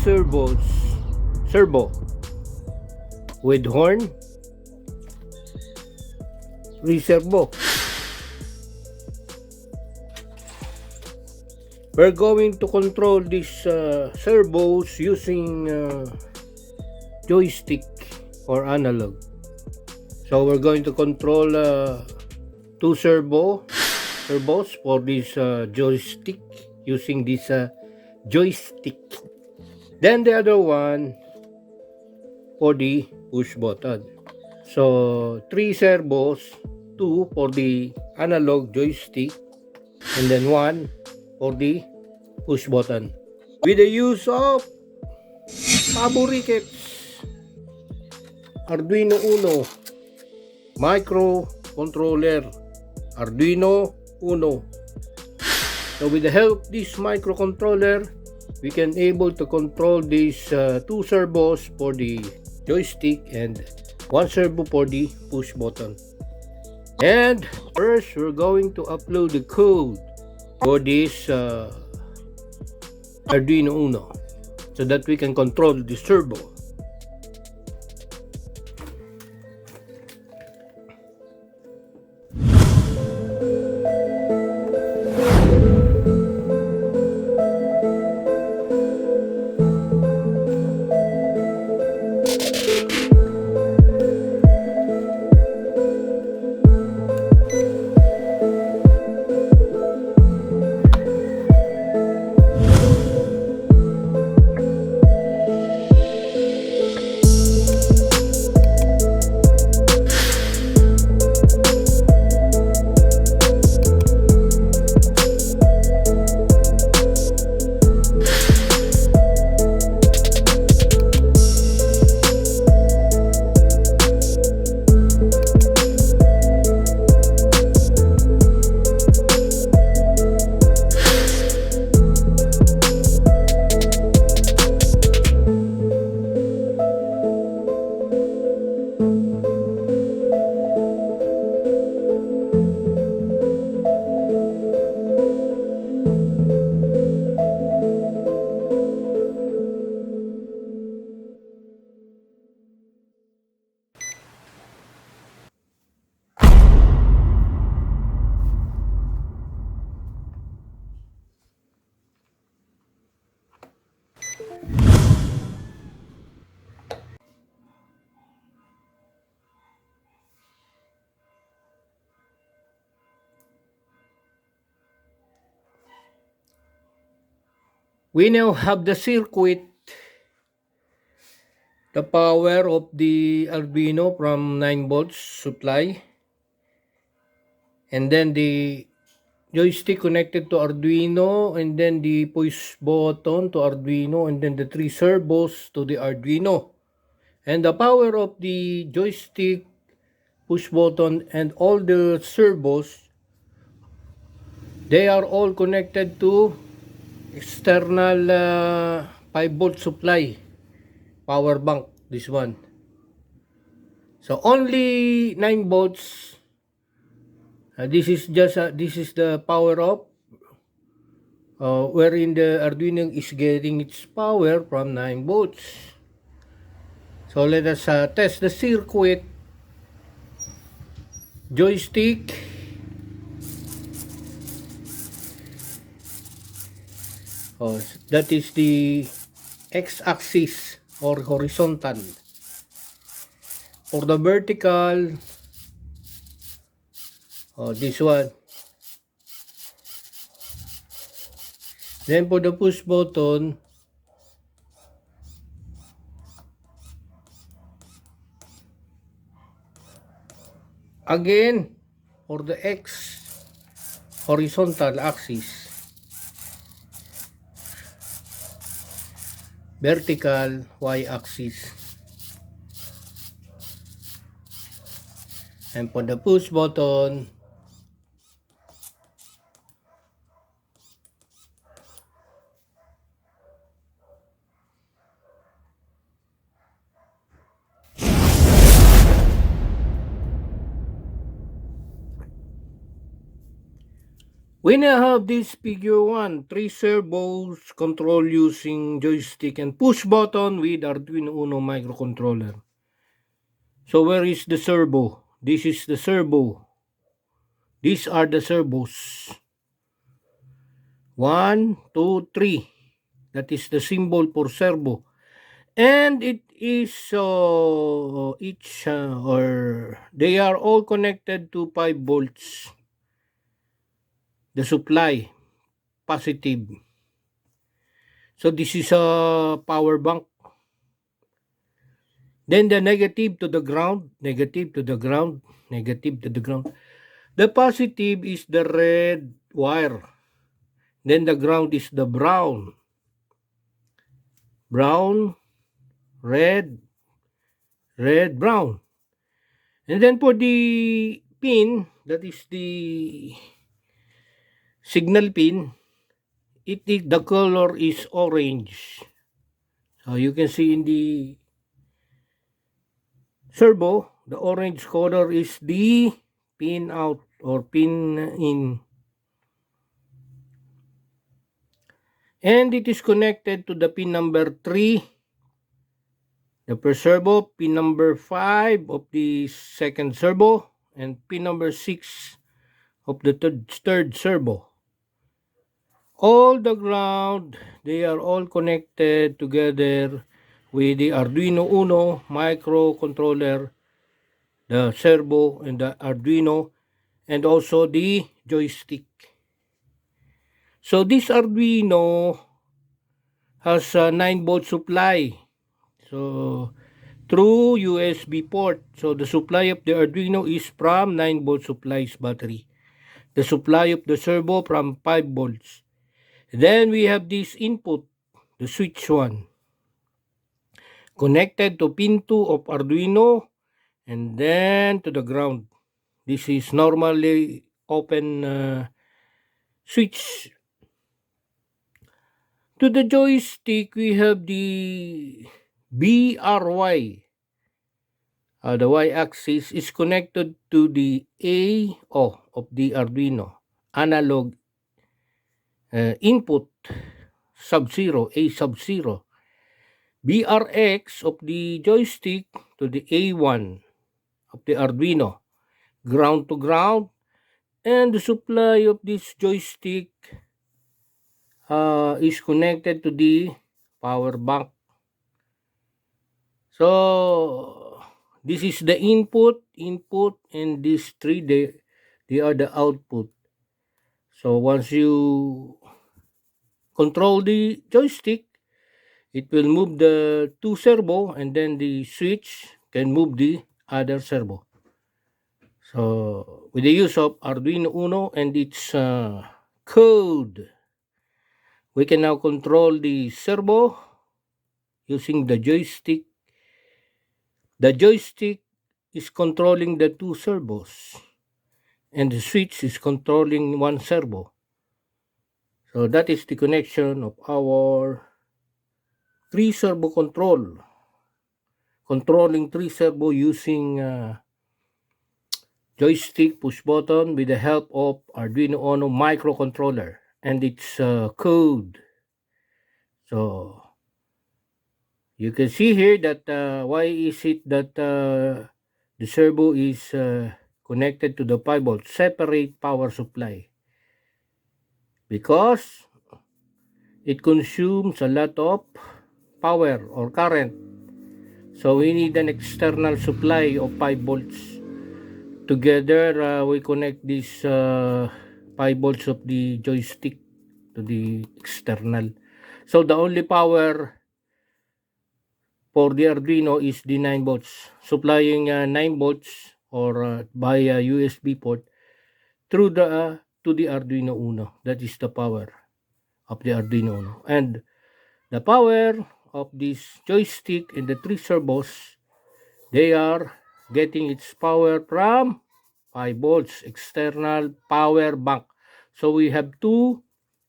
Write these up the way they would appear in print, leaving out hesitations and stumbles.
servo with horn, reservo. We're going to control these servos using joystick or analog. So we're going to control two servos for this joystick using this joystick. Then the other one for the push button. So 3 servos, 2 for the analog joystick, and then 1 for the push button. With the use of Paborikets Arduino Uno microcontroller Arduino Uno. So with the help of this microcontroller, we can able to control these 2 servos for the joystick and 1 servo for the push button. And first, we're going to upload the code for this Arduino Uno so that we can control the servo. We now have the circuit, the power of the Arduino from 9 volts supply, and then the joystick connected to Arduino, and then the push button to Arduino, and then the 3 servos to the Arduino. And the power of the joystick, push button, and all the servos, they are all connected to external 5 volt supply power bank, this one. So only 9 volts. This is the power up wherein the Arduino is getting its power from 9 volts. So let us test the circuit. Joystick, that is the x-axis or horizontal. For the vertical, this one. Then for the push button, again for the x horizontal axis, vertical y-axis, and for the push button, We now have this figure 1, 3 servos control using joystick and push button with Arduino Uno microcontroller. So where is the servo? This is the servo. These are the servos. 1, 2, 3. That is the symbol for servo. And it is they are all connected to 5 volts. The supply, positive. So this is a power bank. Then the negative to the ground, negative to the ground, negative to the ground. The positive is the red wire. Then the ground is the brown. Brown, red, red, brown. And then for the pin, that is the signal pin, the color is orange. So you can see in the servo, the orange color is the pin out or pin in. And it is connected to the pin number 3, the first servo, pin number 5 of the second servo, and pin number 6 of the third servo. All the ground, they are all connected together with the Arduino Uno microcontroller, the servo and the Arduino, and also the joystick. So this Arduino has a 9-volt supply. So through USB port. So the supply of the Arduino is from 9-volt supplies battery. The supply of the servo from 5 volts. Then we have this input, the switch 1, connected to pin 2 of Arduino and then to the ground. This is normally open switch. To the joystick, we have the BRY. The y-axis is connected to the AO of the Arduino, analog input sub-0, A sub-0. BRX of the joystick to the A1 of the Arduino, ground to ground, and the supply of this joystick is connected to the power bank. So this is the input, and these 3 they are the output. So once you control the joystick, it will move the 2 servo, and then the switch can move the other servo. So with the use of Arduino Uno and its code, we can now control the servo using the joystick. The joystick is controlling the 2 servos, and the switch is controlling 1 servo. So that is the connection of our 3 servo control, controlling 3 servo using joystick push button with the help of Arduino Uno microcontroller and its code. So you can see here that why is it that the servo is connected to the 5 volt separate power supply? Because it consumes a lot of power or current. So we need an external supply of 5 volts. Together, we connect this 5 volts of the joystick to the external. So the only power for the Arduino is the 9 volts, supplying 9 volts or via USB port through the to the Arduino Uno. That is the power of the Arduino Uno. And the power of this joystick and the 3 servos, they are getting its power from 5 volts external power bank. So we have 2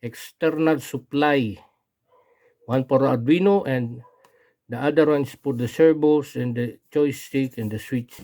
external supply, one for Arduino and the other one is for the servos and the joystick and the switch.